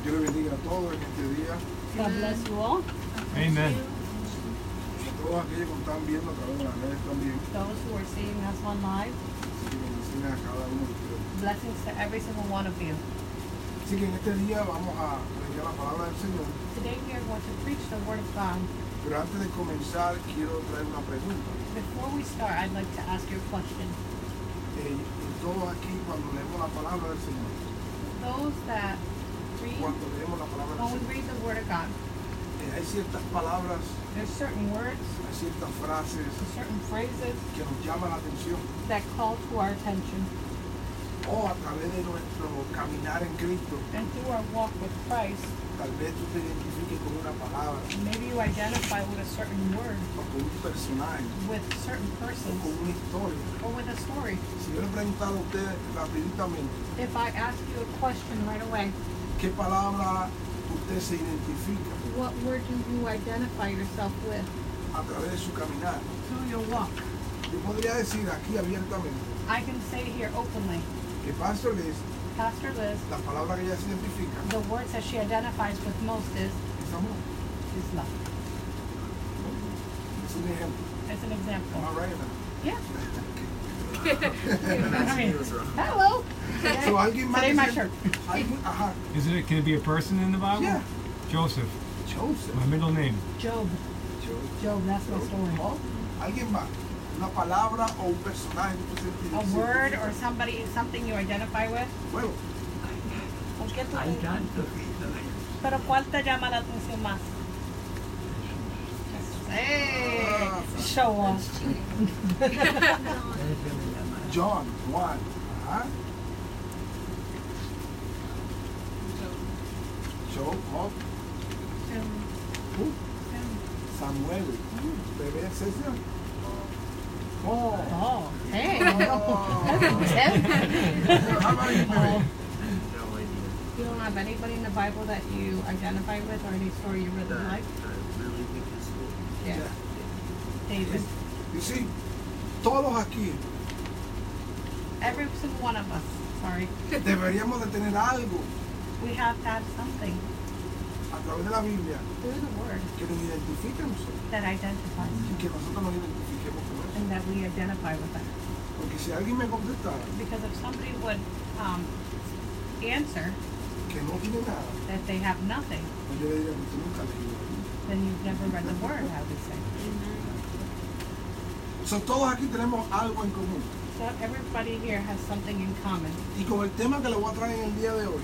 Dios le bendiga a todos en este día. God bless you all. Amen. Todos aquellos que nos están viendo a través de las redes también. Those who are seeing us on live, Así que bendiciones a cada uno de ustedes. blessings to every single one of you. Así que en este día vamos a predicar la palabra del Señor. Today we are going to preach the Word of God. Pero antes de comenzar, quiero traer una pregunta. Before we start, I'd like to ask you a question. Y todos aquí, cuando leemos la palabra del Señor, Those that read, cuando leemos la palabra del when we Señor, read the Word of God, hay ciertas palabras, there's certain words, hay ciertas frases certain phrases que nos llaman la atención. that call to our attention. O a través de nuestro caminar en Cristo, And through our walk with Christ, tal vez tú te identifiques con una palabra, maybe you identify with a certain word, o con un personaje, with certain o con persons, una historia. or with a story. Si yo le preguntara a usted rapiditamente, If I ask you a question right away, ¿qué palabra usted se identifica what word do you identify yourself with a través de su caminar? through your walk? Yo podría decir aquí abiertamente I can say here openly, que Pastor Liz, Pastor Liz, la palabra que ella se identifica the words that she identifies with most es amor. is love. Es un ejemplo. As an example. Am I right now? Yeah. I mean, hello. So, alguien más Today que my se- shirt. alguien- ajá, Can it be a person in the Bible? Yeah. Joseph, Joseph. my middle name. Job. Joseph. Job, that's my story. Oh, alguien más, una palabra o un personaje que tú te A identificas. word or something you identify with. Bueno, ¿Con qué tú Pero ¿cuál te llama la atención más? Hey, show off. John, Juan, ajá. Job, Job, Samuel, bebé César. Oh. Oh, hey. Oh. How about you, baby? You don't have anybody in the Bible that you identify with or any story you really like? Yeah. David. You see, todos aquí Every single one of us, sorry. deberíamos de tener algo We have to have something a través de la Biblia through the Word que nos identifique a nosotros that identifies y you que nosotros nos identifiquemos con eso. and that we identify with that. Porque si alguien me contestara Because if somebody would answer que no tiene nada, that they have nothing, pues yo le diría que tú nunca has leído la Biblia. then you've never read the Word, I would say. So, todos aquí tenemos algo en común. So everybody here has something in common. Y con el tema que le voy a traer en el día de hoy,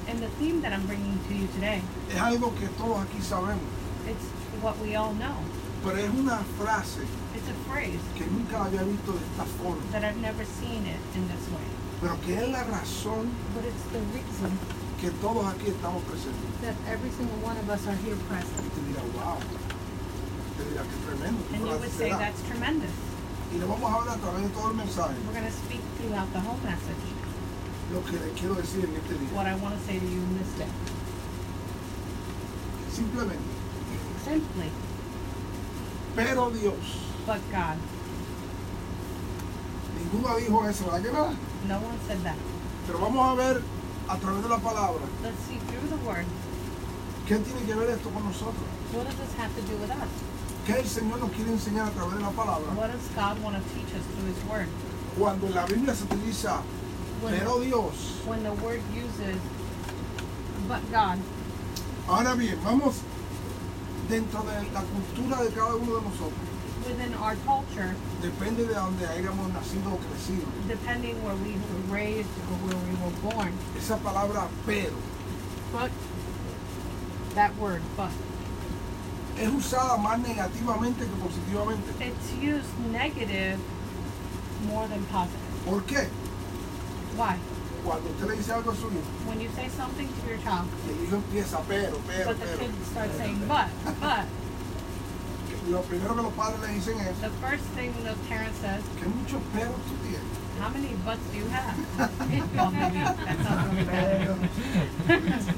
And the theme that I'm bringing to you today, es algo que todos aquí sabemos, it's what we all know. pero es una frase It's a phrase que nunca la había visto de esta forma, that I've never seen it in this way. pero que es la razón But it's the reason que todos aquí estamos presentes. that every single one of us are here Y present. te dirá, wow, te dirá que tremendo. qué And you would frase say será. that's tremendous. Y le vamos a hablar a través de todo el mensaje We're going to speak throughout the whole message lo que le quiero decir en este día. what I want to say to you in this day. Simplemente, Simply, pero Dios. but God. Ninguno dijo eso, ¿verdad que no? No one said that. Pero vamos a ver a través de la palabra Let's see through the Word, qué tiene que ver esto con nosotros. what does this have to do with us? ¿Qué el Señor nos quiere enseñar a través de la palabra? What does God want to teach us through His Word? Cuando en la Biblia se utiliza When, pero Dios. when the Word uses but God, Ahora bien, vamos dentro de la cultura de cada uno de nosotros. within our culture, Depende de donde hayamos nacido o crecido. depending where we were raised or where we were born, Esa palabra pero but that word, but, es usada más negativamente que positivamente. it's used negative more than positive. ¿Por qué? Why? Cuando usted le dice algo a su hijo, When you say something to your child, el hijo empieza pero. but the kid starts saying but, Lo primero que los padres le dicen es, the first thing the parent says, ¿qué muchos peros tú tienes? how many butts do you have? Well, maybe that sounds really bad.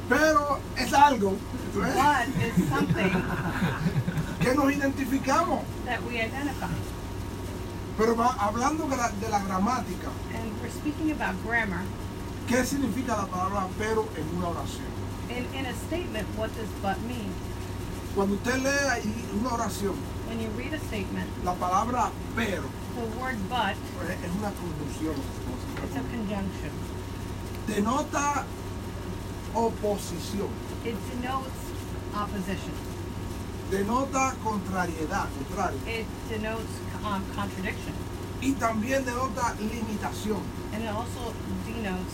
Pero es algo But is something que nos identificamos. that we identify. Pero hablando de la gramática, And we're speaking about grammar. ¿Qué significa la palabra pero en una oración? In a statement, what does but mean? Cuando usted lee ahí una oración, When you read a statement, la palabra pero the word but, es una conjunción. it's a conjunction. Denota oposición, It denotes opposition. denota contrariedad, contrario, It denotes contradiction. y también denota limitación. And it also denotes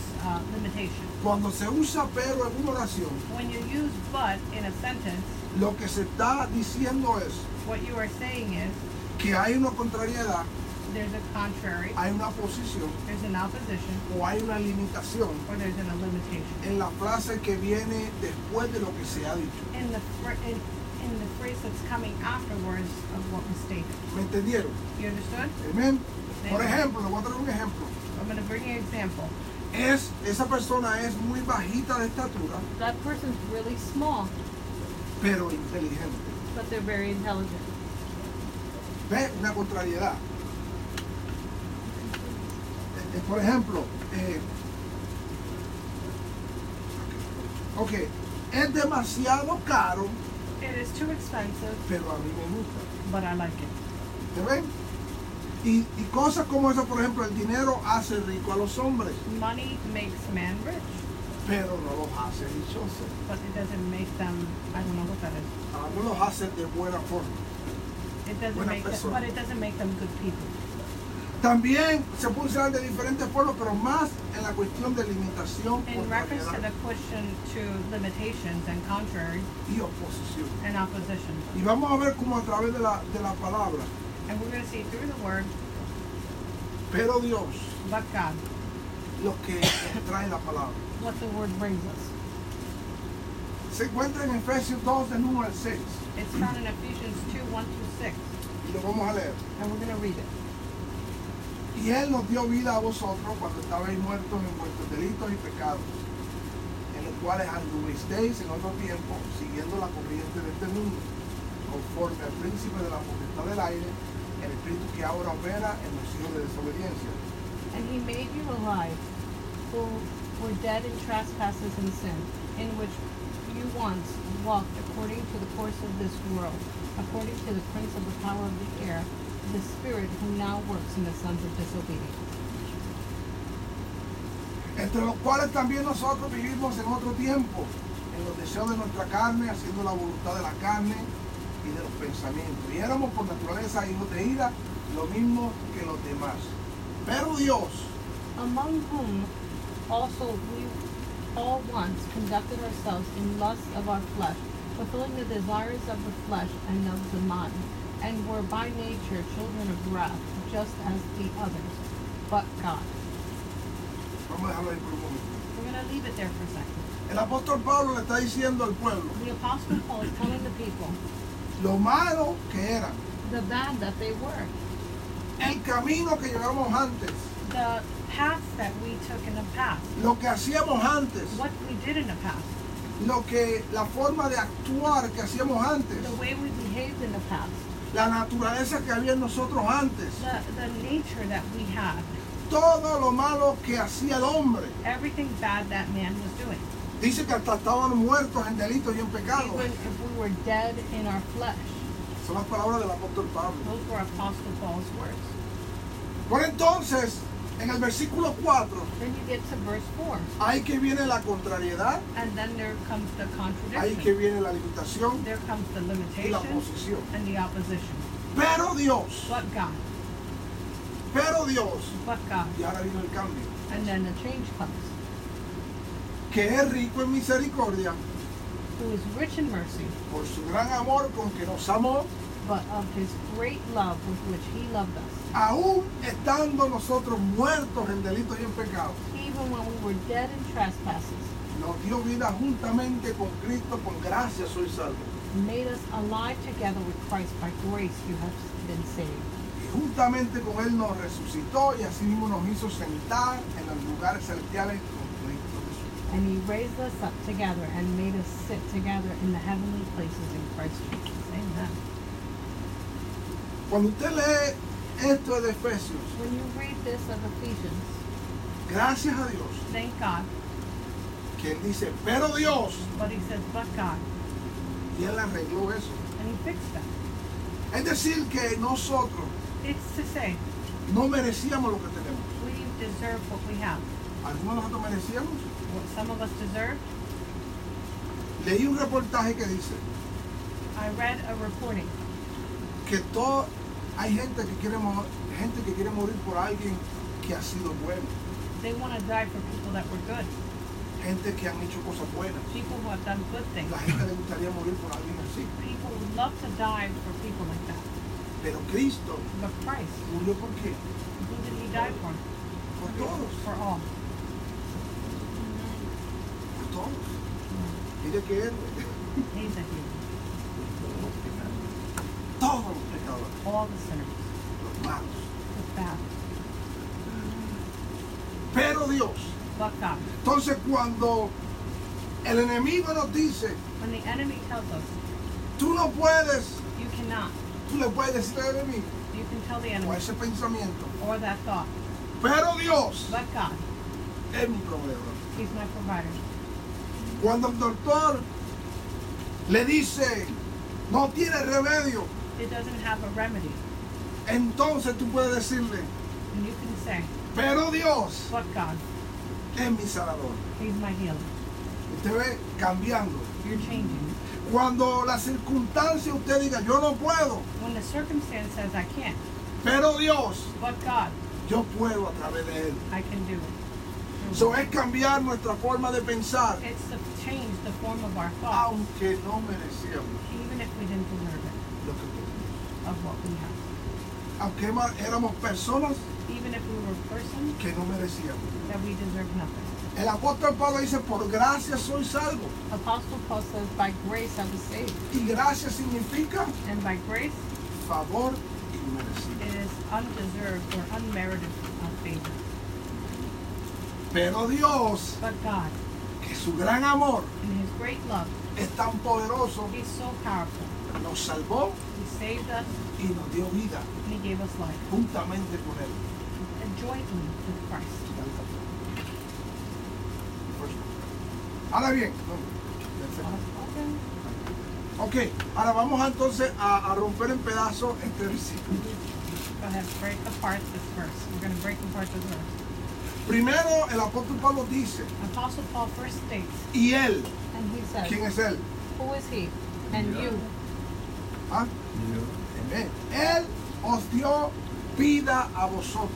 limitation. Cuando se usa pero en una oración, When you use but in a sentence, lo que se está diciendo es what you are saying is que hay una contrariedad, there's a contrary, hay una oposición there's an opposition, o hay una limitación or there's a limitation. en la frase que viene después de lo que se ha dicho. In the phrase that's coming afterwards of what was stated. ¿Me entendieron? You understood? Amén. Por ejemplo, le voy a traer un ejemplo. I'm going to bring you an example. Esa persona es muy bajita de estatura, That person's really small, pero inteligente. but they're very intelligent. Ve una contrariedad. Por ejemplo, ok, es demasiado caro, It is too expensive, pero a mí me gusta. but I like it. ¿Te ven? Y cosas como esa, por ejemplo, el dinero hace rico a los hombres, Money makes man rich, pero no los hace dichosos. but it doesn't make them, I don't know what that is. No los hace de buena forma. It doesn't Buena make them, persona. but it doesn't make them good people. También se puede usar de diferentes formas, pero más en la cuestión de limitación, In reference to contrariedad the question to limitations and contrary y oposición. and opposition. Y vamos a ver cómo a través de la palabra, And we're going to see through the word, pero Dios, but God, lo que trae la palabra. what the word brings us. Se encuentra en Efesios 2, del 1 al 6, It's found in Ephesians 2, 1 through 6, y lo vamos a leer. and we're going to read it. Y Él nos dio vida a vosotros cuando estabais muertos en vuestros delitos y pecados, en los cuales anduvisteis en otro tiempo, siguiendo la corriente de este mundo, conforme al príncipe de la potestad del aire, el espíritu que ahora opera en los hijos de desobediencia. And he made you alive, who were dead in trespasses and sin, in which you once walked according to the course of this world, according to the prince of the power of the air, the spirit who now works in the sons of disobedience. Entre los cuales también nosotros vivimos en otro tiempo, en los deseos de nuestra carne, haciendo la voluntad de la carne y de los pensamientos. Y éramos por naturaleza hijos de ira, lo mismo que los demás. Pero Dios, Among whom also we all once conducted ourselves in lusts of our flesh, fulfilling the desires of the flesh and of the mind, and were by nature children of wrath, just as the others. But God. vamos a dejarlo ahí por un momento. We're going to leave it there for a second. El apóstol Pablo le está diciendo al pueblo The Apostle Paul is telling the people lo malo que eran, the bad that they were, el camino que llevamos antes, the paths that we took in the past, lo que hacíamos antes, what we did in the past, la forma de actuar que hacíamos antes, the way we behaved in the past, la naturaleza que había en nosotros antes, the nature that we had, todo lo malo que hacía el hombre. everything bad that man was doing. Dice que hasta estaban muertos en delitos y en pecados. Even if we were dead in our flesh. Son las palabras del apóstol Pablo. Those were Apostle Paul's words. Por entonces, en el versículo 4, Then you get to verse 4. ahí que viene la contrariedad, And then there comes the ahí que contradiction. viene la limitación There comes the y la limitation oposición. and the opposition. Pero Dios, But God. But God. y ahora vino el cambio, And then the change comes. que es rico en misericordia, Who is rich in mercy, por su gran amor con que nos amó, but of his great love with which he loved us. aún estando nosotros muertos en delitos y en pecados, Even when we were dead in trespasses, nos dio vida juntamente con Cristo, por gracia soy salvo. made us alive together with Christ. By grace you have been saved. Y juntamente con Él nos resucitó y así mismo nos hizo sentar en los lugares celestiales con Cristo Jesús. And he raised us up together and made us sit together in the heavenly places in Christ Jesus. Amen. Cuando usted lee esto de Efesios, When you read this of Ephesians, Gracias a Dios Thank God. que Él dice, pero Dios, But he says, but God. y Él arregló eso. And he fixed that. Es decir, que nosotros It's to say, no merecíamos lo que tenemos. we deserve what we have. Algunos de nosotros merecíamos. What some of us deserve. Leí un reportaje que dice I read a reporting que hay gente que quiere morir por alguien que ha sido bueno, they want to die for people that were good. gente que han hecho cosas buenas. People who have done good things. La gente le gustaría morir por alguien así. People would love to die for people like that. Pero Cristo But Christ, murió por qué? who did he die for? Por todos, For all. por todos. Mire que Él, He's a hero. todos los pecadores, All the sinners. los malos. The bad. Pero Dios. But God. Entonces cuando el enemigo nos dice, When the enemy tells us, tú no puedes, you cannot, tú le puedes decir al enemigo, you can tell the o enemy, ese pensamiento, or that thought, pero Dios but God, es mi proveedor. he's my provider. Cuando el doctor le dice, no tiene remedio, It doesn't have a remedy. entonces tú puedes decirle, And you can say, pero Dios but God, es mi sanador. he's my healer. Usted ve cambiando. You're changing. Cuando la circunstancia usted diga, yo no puedo, When the circumstance says I can't, pero Dios, but God, yo puedo a través de Él. I can do it. Eso es cambiar nuestra forma de pensar, It's to change the form of our thought, aunque no merecíamos even if we didn't deserve it, lo que tenemos. of what we have. Aunque éramos personas Even if we were persons que no merecíamos. that we deserve nothing. El apóstol Pablo dice, por gracia soy salvo. Apostle Paul says, by grace I was saved. Y gracia significa And by grace, favor inmerecido. it is undeserved or unmerited favor. Pero Dios, But God, que su gran amor in his great love, es tan poderoso, he's so powerful. nos salvó He saved us y nos dio vida and he gave us life. juntamente con Él. And jointly with Christ. Ahora bien, ok, ahora vamos entonces a romper en pedazos este versículo. Go ahead, break apart this verse. We're going to break apart this verse. Primero el apóstol Pablo dice, Apostle Paul first states, y Él, and he says, ¿quién es Él? who is he? And you. ¿Ah? Amén. Él os dio vida a vosotros.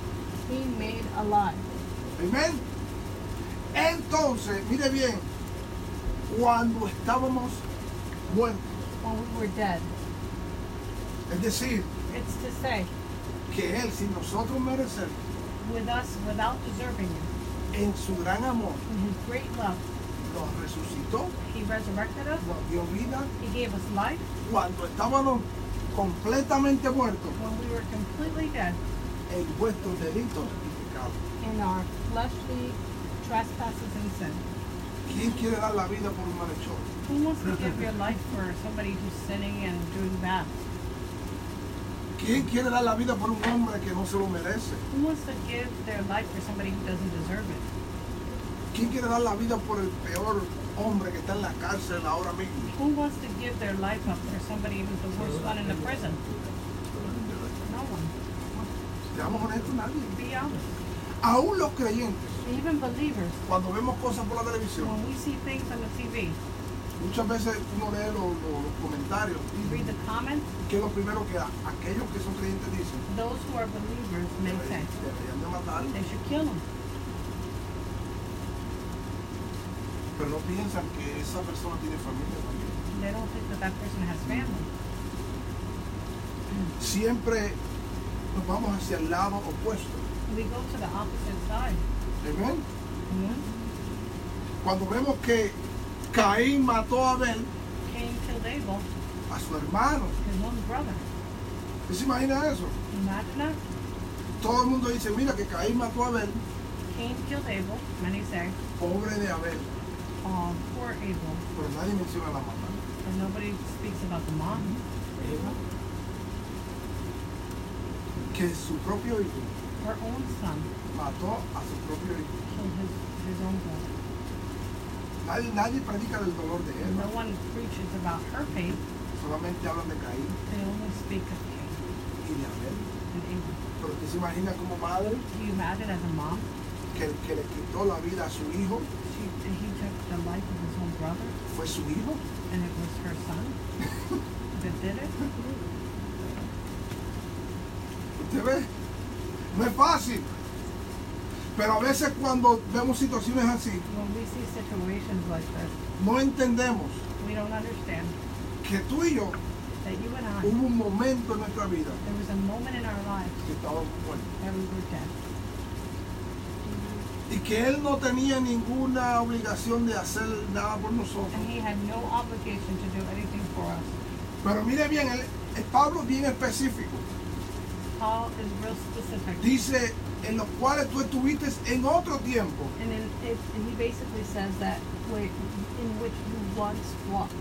He made alive. Amén. Entonces, mire bien, cuando estábamos muertos, When we were dead. es decir, It's to say, que Él, sin nosotros merecer, with us, without deserving it, en su gran amor, in his great love, nos resucitó, he resurrected us. nos dio vida, He gave us life cuando estábamos completamente muertos when we were completely dead en vuestros delitos y pecados. in our fleshly trespasses and sin. ¿Quién quiere dar la vida por un malhechor? Who wants to give your life for somebody who's sinning and doing bad? ¿Quién quiere dar la vida por un hombre que no se lo merece? Who wants to give their life for somebody who doesn't deserve it? ¿Quién quiere dar la vida por el peor hombre que está en la cárcel ahora mismo? Who wants to give their life up for somebody who's the worst one in the prison? No one. Seamos honestos, nadie. Be honest. Aún los creyentes, Even believers, cuando vemos cosas por la televisión, when we see things on the TV, muchas veces uno lee los comentarios we read the comments, que es lo primero que aquellos que son creyentes dicen, those who are believers may say, deberían de matarlo, they should kill him. pero no piensan que esa persona tiene familia también. They don't think that that person has family. Siempre nos vamos hacia el lado opuesto. We go to the opposite side. ¿Amén? Amen? Cuando vemos que Caín mató a Abel, Cain killed Abel, a su hermano, his own brother. ¿usted se imagina eso? Imagine that. Todo el mundo dice, mira que Caín mató a Abel, Cain killed Abel. Many say, pobre de Abel, oh, poor Abel. pero nadie menciona la mamá. And nobody speaks about the mom. Que su propio hijo her own son mató a su propio hijo. killed his own brother. Nadie predica del dolor de And no Eva, one preaches about her pain. solamente hablan de Caín They only speak of Cain y de Abel. and Abel. Pero usted se imagina como madre Do you imagine as a mom, que le quitó la vida a su hijo, he took the life of his own brother, fue su hijo. and it was her son that did it? ¿Usted ve? No es fácil. Pero a veces cuando vemos situaciones así, When we see situations like this, no entendemos we don't understand que tú y yo that you and I, hubo un momento en nuestra vida there was a moment in our lives que estábamos muertos. that we were dead. Y que Él no tenía ninguna obligación de hacer nada por nosotros. And he had no obligation to do anything for us. Pero mire bien, Pablo es bien específico. Paul is real specific. Dice, en los cuales tú estuviste en otro tiempo. And he basically says that in which you once walked.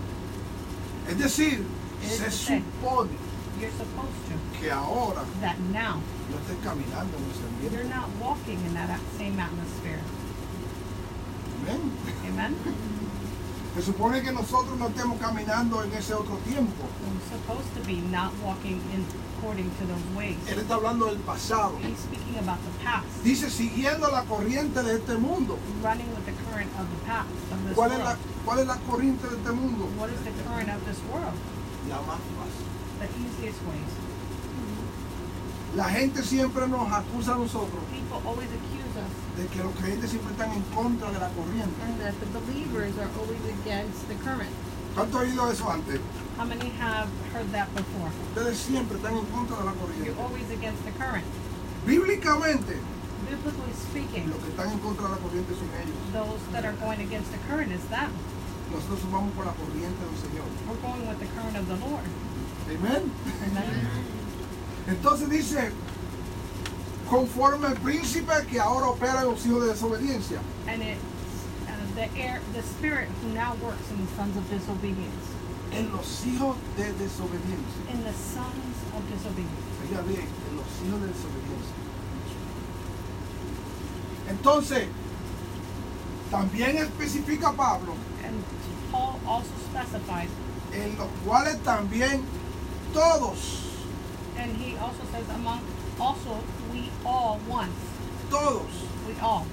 Es decir, Es se decir, supone You're supposed to. que ahora That now, no estés caminando en ese ambiente. you're not walking in that same atmosphere. Amén. Amen? Se supone que nosotros no estemos caminando en ese otro tiempo. We're supposed to be not walking according to those ways. Él está hablando del pasado. He's speaking about the past. Dice, siguiendo la corriente de este mundo. Running with the current of the past, of this ¿Cuál world. es la corriente de este mundo? What is the current of this world? La más fácil. The easiest ways. La gente siempre nos acusa a nosotros People always accuse us de que los creyentes siempre están en contra de la corriente. and that the believers are always against the current. ¿Cuánto ha oído eso antes? How many have heard that before? Ustedes siempre están en contra de la corriente. You're always against the current. Bíblicamente, Biblically speaking, los que están en contra de la corriente son ellos. those that are going against the current is them. Nosotros vamos por la corriente del Señor. We're going with the current of the Lord. Amén. Amen. Entonces dice, conforme al príncipe que ahora opera en los hijos de desobediencia. And it's the spirit who now works in the sons of disobedience. En los hijos de desobediencia. In the sons of disobedience. Oiga bien, en los hijos de desobediencia. Entonces, también especifica Pablo, And Paul also specifies, en los cuales también todos, and he also says, we all once, todos we all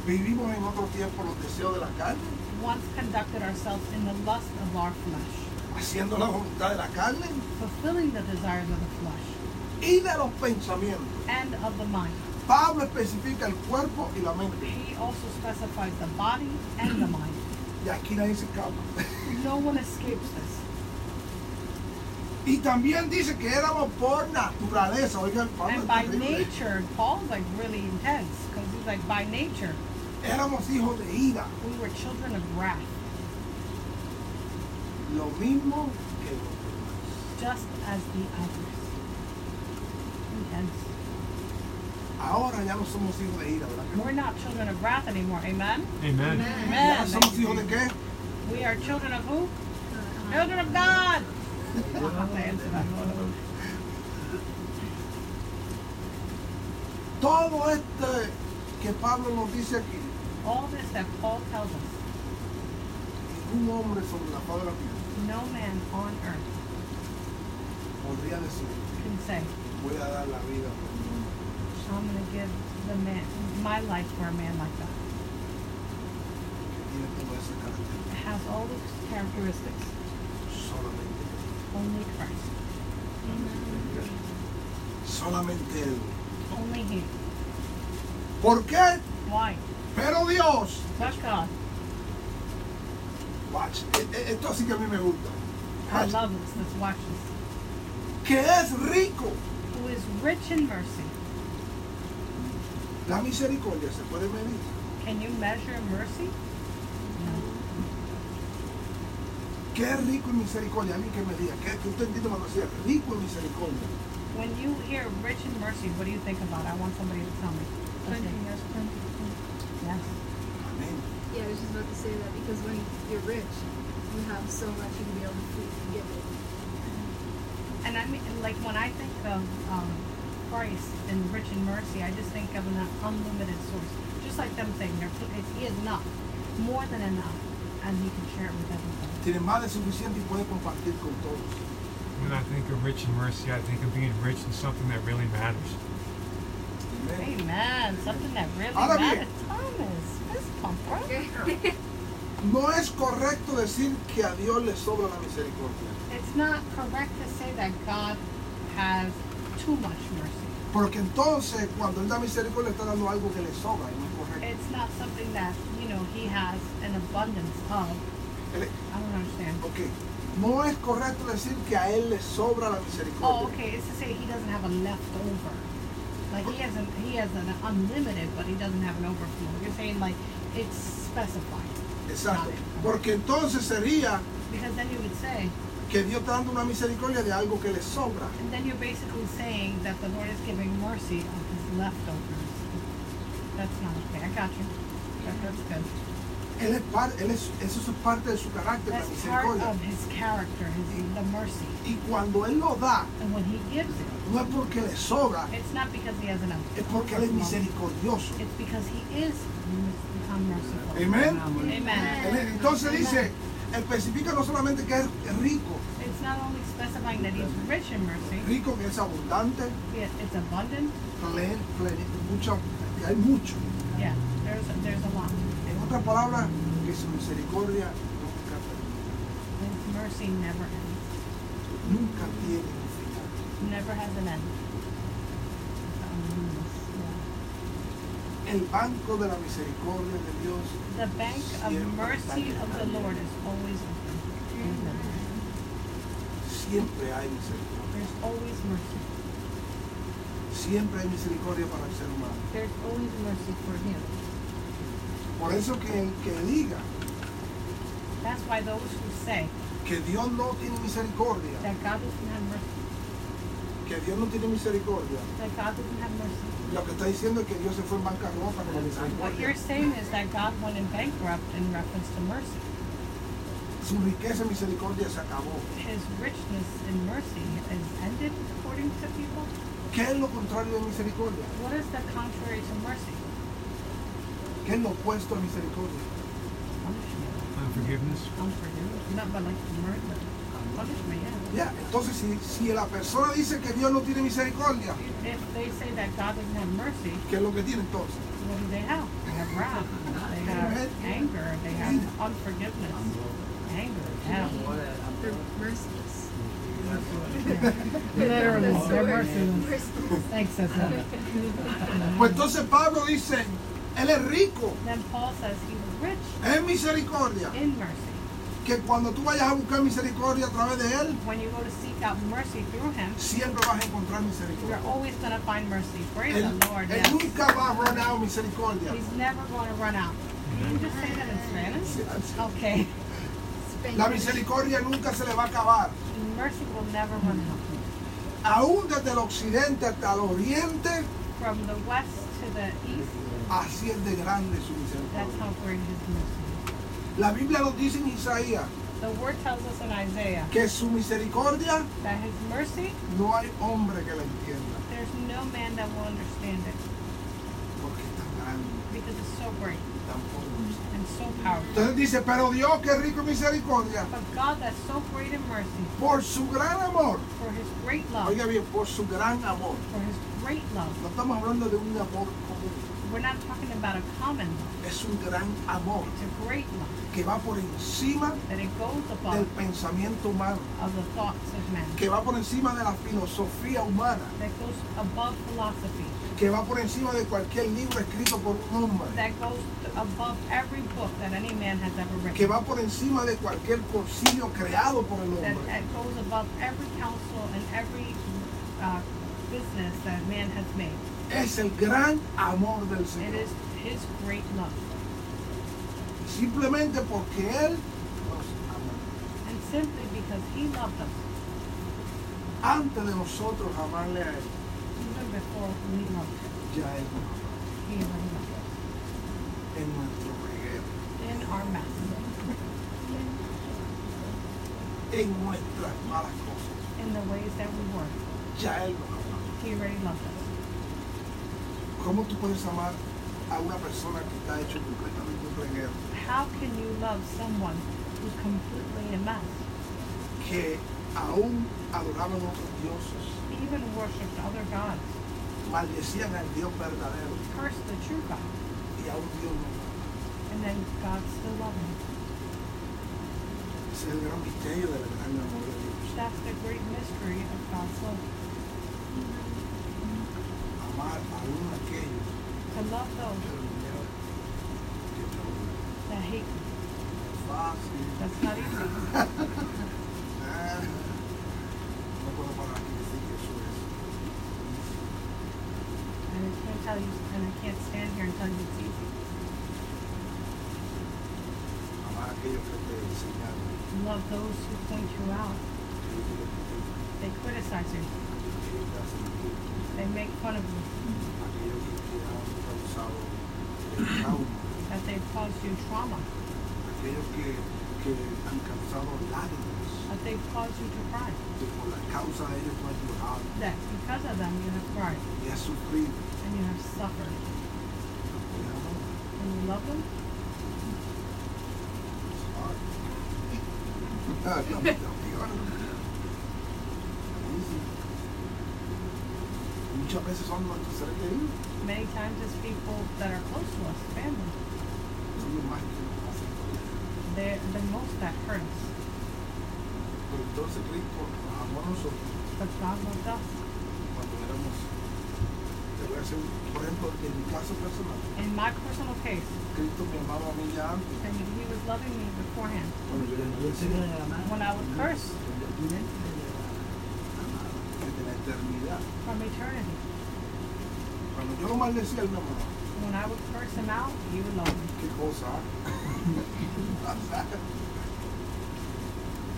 vivimos en otro tiempo los deseos de la carne, once conducted ourselves in the lust of our flesh, haciendo la voluntad de la carne fulfilling the desires of the flesh y de los pensamientos. and of the mind. Pablo especifica el cuerpo y la mente. He also specifies the body and the mind. Y aquí nadie se escapa. No one escapes this. Y también dice que éramos por naturaleza. Oigan, Pablo And es by terrible. nature, Paul's like really intense because he's like, by nature, Éramos hijos de ira. we were children of wrath, Lo mismo que los demás. just as the others. Intense. Ahora ya no somos hijos de ira, ¿verdad? que no? We're not children of wrath anymore. Amen? Amen. Ya Amen. somos hijos de qué? We are children of who? Children of God. Todo que Pablo nos dice aquí, All this that Paul tells us, ningún hombre sobre la faz de la tierra no man on earth podría decir, can say, voy a dar la vida por un hombre. I'm going to give my life for a man like that. Que tiene todas esas características. It has all those characteristics. Solamente. Only Christ. Solamente Él. Only He. ¿Por qué? Why? Pero Dios, But God. watch, esto sí que a mí me gusta. I Watch, love this. Let's watch this. que es rico. Who is rich in mercy. La misericordia se puede medir. Can you measure mercy? ¿Qué es rico en misericordia? Alguien que me diga, ¿qué usted entiende cuando decía rico en misericordia? When you hear rich in mercy, what do you think about? I want somebody to tell me. Yes. Amén. Yeah, I was just about to say that because when you're rich, you have so much you can be able to give it. And I mean, like when I think of Christ and rich in mercy, I just think of an unlimited source. Just like them saying, he is enough, more than enough, and he can share it with everybody. Tiene más de suficiente y puede compartir con todos. When I think of rich in mercy, I think of being rich in something that really matters. Amén. Amen. Something that really Ahora bien. matters. Thomas, this pumper. No es correcto decir que a Dios le sobra la misericordia. It's not correct to say that God has too much mercy. Porque entonces cuando Él da misericordia está dando algo que le sobra y no es correcto. It's not something that, he has an abundance of. Él- I don't understand. ok, no es correcto decir que a Él le sobra la misericordia. Oh, okay. It's to say he doesn't have a leftover. Like he has an unlimited, but he doesn't have an overflow. You're saying like it's specified. Exacto. Porque entonces sería Because then you would say, que Dios está dando una misericordia de algo que le sobra. and then you're basically saying that the Lord is giving mercy of his leftovers. That's not okay. I got you. That's good. Eso es parte de su carácter, la That's part misericordia. of his character, the mercy. Y cuando Él lo da, And when he gives it, no es porque le sobra, it's not because he has enough. es porque Él es misericordioso. It's because he is merciful. Amén. Amen. Entonces dice, especifica no solamente que es rico, It's not only specifying that he's rich in mercy, rico que es abundante, it's abundant. que hay mucho. Yeah, there's a lot. En otras palabras, que su misericordia nunca termina, His mercy never ends. nunca tiene un final. Never has an end. El banco de la misericordia de Dios The bank of siempre mercy está of the abierto. Lord is always open. Siempre hay misericordia. There's always mercy. Siempre hay misericordia para el ser humano. There's always mercy for him. Por eso que el que diga That's why those who say que Dios no tiene misericordia, that God doesn't have mercy, que Dios no tiene misericordia, that God doesn't have mercy, lo que está diciendo es que Dios se fue en bancarrota con la what misericordia. you're saying is that God went in bankrupt in reference to mercy. Su riqueza y misericordia se acabó. His richness in mercy is ended according to people. ¿Qué es lo contrario de misericordia? What is the contrary to mercy? ¿Qué es lo opuesto a misericordia? Punishment. Unforgiveness. Unforgiveness. Not but like murder. Punishment, yeah. Ya, entonces si la persona dice que Dios no tiene misericordia, If they say that God doesn't have mercy, ¿qué es lo que tiene entonces? what do they have? They have wrath. They have anger. They have unforgiveness. Anger. Yeah. They're merciless. Literally, they're merciless. Merciless. Thanks, Cecil. Pues entonces Pablo dice, Él es rico Then Paul says he's rich en misericordia, in mercy. que cuando tú vayas a buscar misericordia a través de Él, When you go to seek out mercy through him, siempre vas a encontrar you're misericordia. always going to find mercy. Praise Él, the Lord. él Yes. nunca va a run out misericordia. He's never going to run out. Can you just say that in Spanish? Okay. La misericordia nunca se le va a acabar. Mercy will never run out. Aún desde el occidente hasta el oriente, From the west to the east, así es de grande su that's misericordia. how great his mercy La Biblia nos dice en Isaías is. The word tells us in Isaiah que su misericordia that his mercy, no hay hombre que la entienda, there's no man that will understand it porque es tan grande, because it's so great tan poderoso. and so powerful. Entonces dice, pero Dios que es rico en misericordia, But God that's so great in mercy, por su gran amor, for his great love, oiga bien, por su gran amor, for his great love, no estamos hablando de un amor común, we're not talking about a common love. es un gran amor It's a great love que va por encima that it goes del above pensamiento humano, of the thoughts of man, que va por encima de la filosofía humana, that goes above philosophy, que va por encima de cualquier libro escrito por un hombre, that goes above every book that any man has ever que written, va por encima de cualquier concilio creado por el that hombre. goes above every counsel and every business that man has made. Es el gran amor del It Señor. is his great love. Simplemente porque Él nos amó. And simply because he loved us, Antes de nosotros amarle a Él, even before we loved him, ya Él nos amó. he already loved us. En nuestro reguero, In our mess, en nuestras malas cosas, in the ways that we were, ya Él nos amó. he already loved us. ¿Cómo tú puedes amar a una persona que está hecho completamente un reguero? How can you love someone who's completely a mess? Que aún adoraban otros dioses, Even worshipped other gods, maldecían al Dios verdadero cursed the true God, y aún Dios no amaba. and then God still loved him. Ese es el gran misterio del gran amor de Dios. That's the great mystery of God's love. Amar aún a aquellos To love que those vinieron que te odian. that hate you. Es fácil. That's not easy. Ah, no puedo parar aquí y decir que eso es. And I can't tell you, and I can't stand here and tell you it's easy. Amar a aquellos que te enseñaron, Love those who point you out. aquellos que te critican, They criticize you. aquellos que te hacen mentir, They make fun of you. aquellos que te han causado trauma, That they've caused you trauma. aquellos que han causado lágrimas, That they've caused you to cry. que por la causa de ellos tú has llorado That because of them you have cried y has sufrido. and you have suffered. Puedes amar. And you love them? It's hard. Easy. Muchas veces son nuestros seres queridos, Many times it's people that are close to us, family. son los más que nos hacen doler. They're the most that hurt us. Pero entonces Cristo nos amó a nosotros But God loved us. cuando éramos, te voy a hacer, por ejemplo, en mi caso personal, In my personal case, Cristo me amaba a mí ya antes, and he was loving me beforehand. cuando yo era niño, When I would curse desde la eternidad. from eternity. Cuando yo lo maldecía, él me amaba. When I would curse him out, he would love me. Qué cosa.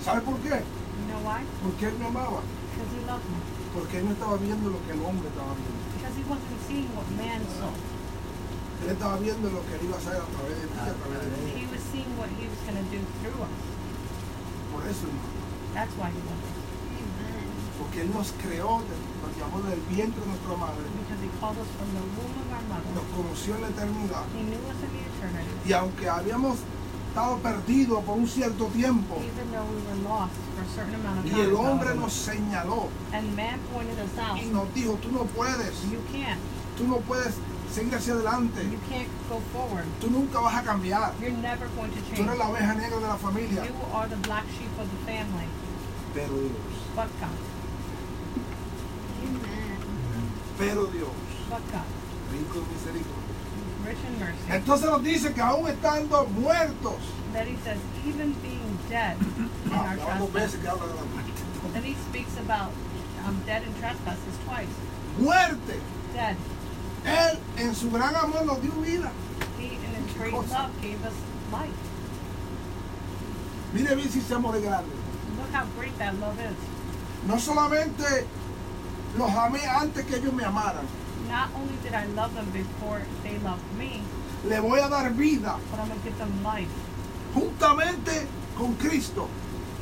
¿Sabe por qué? You know why? Porque él me amaba. Because he loved me. Porque él no estaba viendo lo que el hombre estaba viendo. Because he wasn't seeing what man saw. Él estaba viendo lo que él iba a hacer a través de mí, a través de mí. He was seeing what he was going to do through us. Por eso, hermano. That's why he loved us. Amen. Porque él nos creó, nos llamó del vientre de nuestra madre, Because he called us from the womb of our mother. nos conoció en la eternidad. He knew us in the eternity. Y aunque habíamos estado perdidos por un cierto tiempo, Even though we were lost for a certain amount of y el time. hombre nos señaló And man pointed us out. y nos dijo, tú no puedes seguir hacia adelante, You can't go forward. tú nunca vas a cambiar, You're never going to tú change. eres la oveja negra de la familia. You are the black sheep of the family. Pero Dios, But God. Amen. pero Dios, But God. rico en misericordia. Rich in mercy. Entonces nos dice que aún estando muertos, That he says, even being dead in our ya van dos veces trespasses. que habla de la muerte. Then he speaks about dead in trespasses twice. Muerte, Dead. Él en su gran amor nos dio vida. He, in his great Cosa. love, gave us life. Mire bien si ese amor es grande. Look how great that love is. No solamente los amé antes que ellos me amaran, Not only did I love them before they loved me, le voy a dar vida but I'm going to give them life juntamente con Cristo.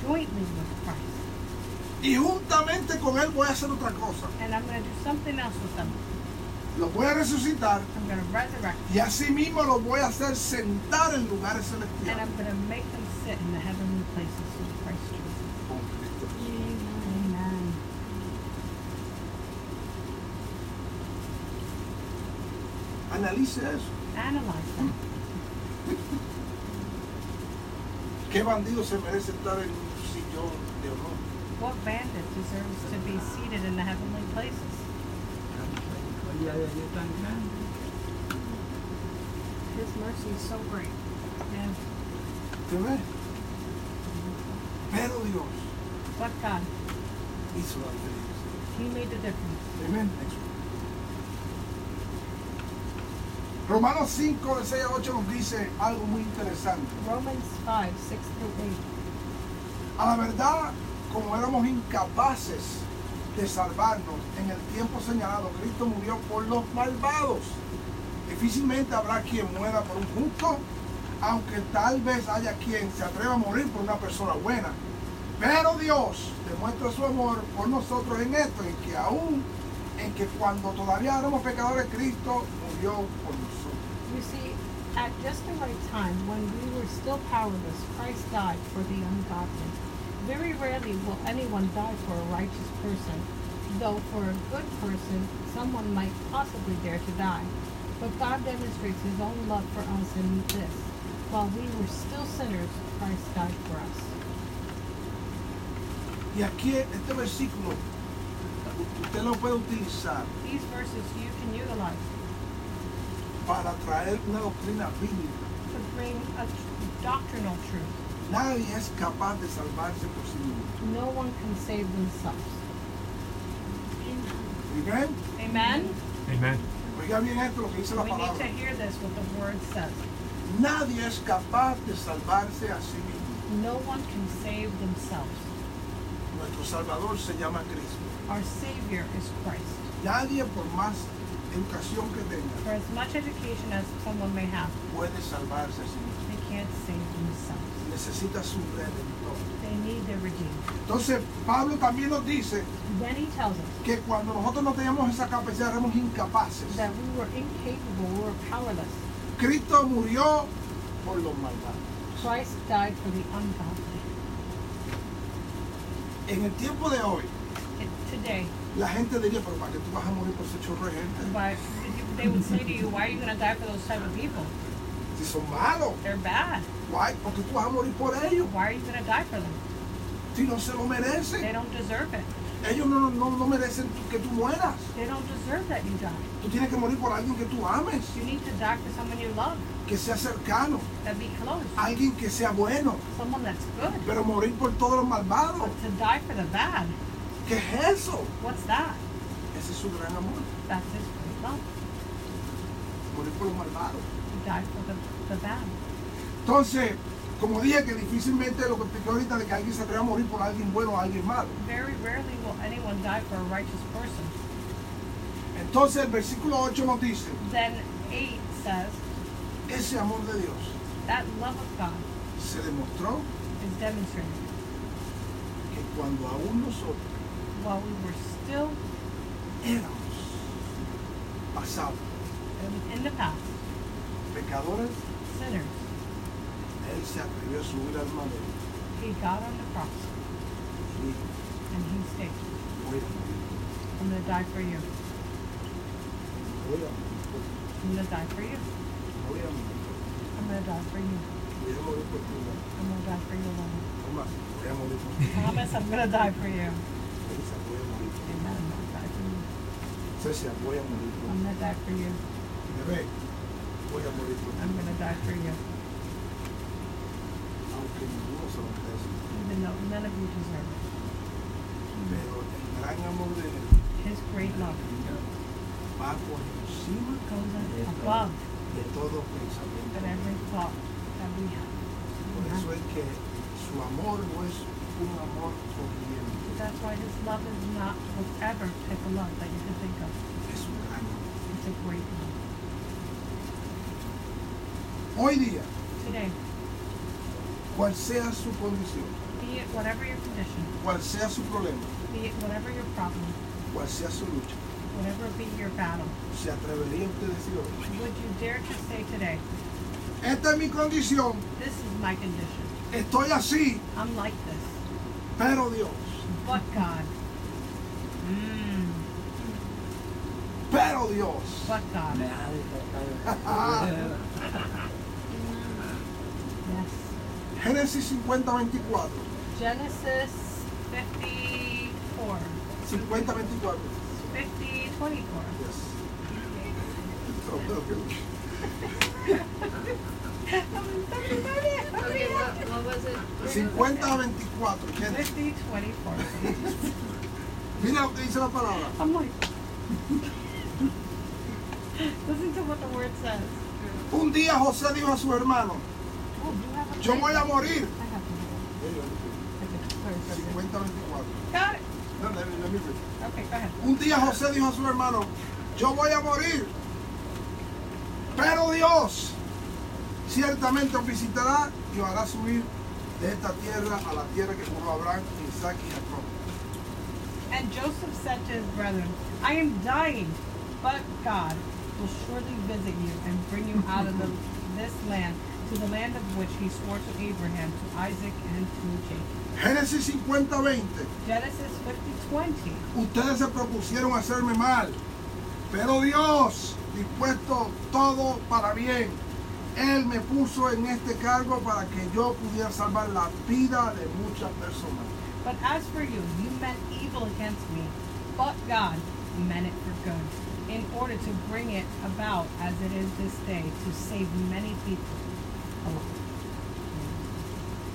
jointly with Christ. Y juntamente con Él voy a hacer otra cosa. And I'm going to do something else with them. Los voy a resucitar I'm going to resurrect y así mismo los voy a hacer sentar en lugares and celestiales. I'm going to make them sit in the heavenly places with Christ Jesus. Con Cristo Jesús. Amen. Analice eso. Analyze them. ¿Qué bandido se merece estar en un sillón de honor? What bandit deserves to be seated in the heavenly places? His mercy is so great. And ¿Te ves? Pero Dios but God, hizo la diferencia. He made the difference. Amén. Romanos 5, de 6 a 8 nos dice algo muy interesante. Romans 5, 6 through 8. A la verdad, como éramos incapaces de salvarnos en el tiempo señalado, Cristo murió por los malvados. Difícilmente habrá quien muera por un justo, aunque tal vez haya quien se atreva a morir por una persona buena. Pero Dios demuestra su amor por nosotros en esto, en que aún en que cuando todavía éramos pecadores, Cristo murió por nosotros. You see, at just the right time, when we were still powerless, Christ died for the ungodly. Very rarely will anyone die for a righteous person, though for a good person, someone might possibly dare to die. But God demonstrates his own love for us in this: while we were still sinners, Christ died for us. Y aquí este versículo usted lo puede utilizar These verses you can utilize para traer una doctrina bíblica. to bring a doctrinal truth. Nadie es capaz de salvarse por sí mismo. No one can save themselves. ¿Amén? Amen? Amen. Oiga bien esto lo que dice la We need to palabra. hear this, what the word says. Nadie es capaz de salvarse a sí mismo. No one can save themselves. Nuestro Salvador se llama Cristo. Our Savior is Christ. Nadie, por más educación que tenga, For as much education as someone may have, puede salvarse a sí mismo. they can't save themselves. Necesita su redentor. They need their Redeemer. Entonces, Pablo también nos dice Then he tells us que cuando nosotros no teníamos esa capacidad, éramos incapaces. that we were incapable, we were powerless. Cristo murió por los malvados. Christ died for the ungodly. En el tiempo de hoy, Today, la gente diría, pero ¿para qué tú vas a morir por ese chorro de gente? but they would say to you, why are you going to die for those type of people? Si son malos, They're bad. why? Porque tú vas a morir por ellos. Why are you going to die for them? Si no se lo They merecen. don't deserve it. Ellos no merecen que tú mueras. They don't deserve that you die. Tú tienes que morir por alguien que tú ames, You need to die for someone you love, que sea cercano, that be close, alguien que sea bueno. someone that's good. Pero morir por todos los malvados, But to die for the bad, ¿qué es eso? what's that? Ese es su gran amor. That's his great love. Morir por los malvados. To die for the bad. Entonces, como dije que difícilmente lo que expliqué ahorita de que alguien se atreva a morir por alguien bueno o alguien malo. Very rarely will anyone die for a righteous person. Entonces el versículo 8 nos dice, Then 8 says, ese amor de Dios that love of God se demostró is demonstrated que cuando aún nosotros while we were still éramos pasados, in the past, pecadores, sinners. Él se atrevió a subir al madero He got on the cross y and he stayed. voy a morir, I'm going to die for you. voy a morir, I'm going to die for you. voy a morir, I'm going to die for you. voy a morir por ti. I'm going to die for you, Lord. Tomás, voy a morir por ti. Thomas, I'm going to die for you. Elisa, voy a morir por ti. Amen. I'm going to die for you. Cecia, voy a morir por I'm ti. going to die for you. Bebé, voy a morir por ti. I'm going to die for you. Aunque ninguno se lo merece. Even though none of you deserve it. Pero el gran amor de Él His great love va por encima goes above de todo pensamiento. than every thought that we have. Por eso es que su amor no es un amor corriente, That's why his love is not whatever type of love that you can think of. es un gran amor. It's a great love. Hoy día, Today, cual sea su condición, be it whatever your condition, cual sea su problema, be it whatever your problem, cual sea su lucha, whatever be your battle, ¿se atrevería usted a decir hoy? would you dare to say today, Esta es mi condición, this is my condition. estoy así, I'm like this. pero Dios, But God. pero Dios. But God. Yes. Génesis 50:24. Genesis 54. 50:24. 50:24. Yes. Okay, what was it? 50:24. Génesis. 50:24. Mira lo que dice la palabra. I'm like, listen to what the word says. Un día José dijo a su hermano, Oh, you have a yo voy a morir. I have to. Sorry. 50:24. Got it. No, let me read. Okay, go ahead. Un día José dijo a su hermano, yo voy a morir, pero Dios ciertamente os visitará y os hará subir de esta tierra a la tierra que juró Abraham, Isaac y Jacob. And Joseph said to his brethren, I am dying, but God will surely visit you and bring you out of this land to the land of which he swore to Abraham, to Isaac, and to Jacob. Génesis 50:20. Genesis 50:20. Ustedes se propusieron hacerme mal, pero Dios, dispuesto todo para bien, Él me puso en este cargo para que yo pudiera salvar la vida de muchas personas. But as for you, you meant evil against me, but God meant it for good, in order to bring it about as it is this day, to save many people.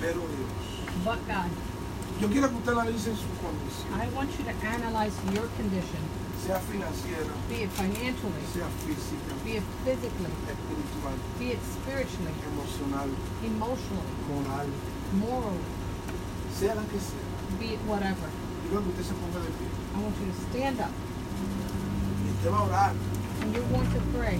Pero Dios, But God, yo quiero que usted analice su condición, I want you to analyze your condition, sea financiera, be it financially, sea física, be it physically, espiritual, be it spiritually, emocional, emotionally, moral, morally, sea la que sea. be it whatever. Yo quiero que usted se ponga de pie I want you to stand up y usted va a orar. and you're going to pray.